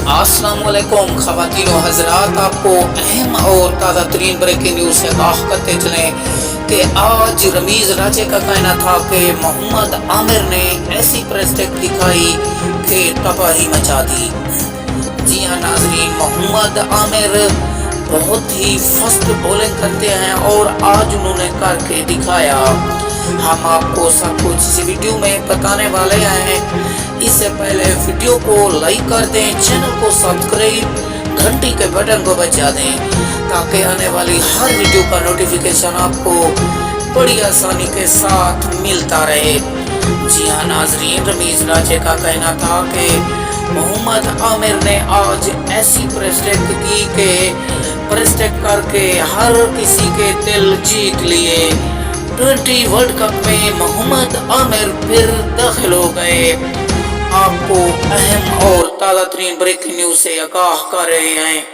अस्सलाम वालेकुम ख़वातीन व हज़रात, आपको अहम और ताज़ा तरीन ब्रेकिंग न्यूज़ से आगाह करते चलें कि आज रमीज़ राजे का कहना था कि मोहम्मद आमिर ने ऐसी प्रेस टेक दिखाई कि तबाही मचा दी। जी हाँ नाजरीन, मोहम्मद आमिर बहुत ही फर्स्ट बॉलिंग करते हैं और आज उन्होंने करके दिखाया। हम आपको सब कुछ इस वीडियो में बताने वाले हैं। इससे पहले वीडियो को लाइक कर दें, चैनल को सब्सक्राइब, घंटी के बटन को बजा दें ताकि आने वाली हर वीडियो का नोटिफिकेशन आपको बड़ी आसानी के साथ मिलता रहे। जी हाँ नाजरीन, रमीज़ राजे का कहना था कि मोहम्मद आमिर ने आज ऐसी प्रेस टेक की कि प्रेस टेक करके हर किसी के दिल जीत लिए। T20 वर्ल्ड कप में मोहम्मद आमिर फिर दाखिल हो गए। आपको अहम और ताज़ा तरीन ब्रेकिंग न्यूज़ से आगाह कर रहे हैं।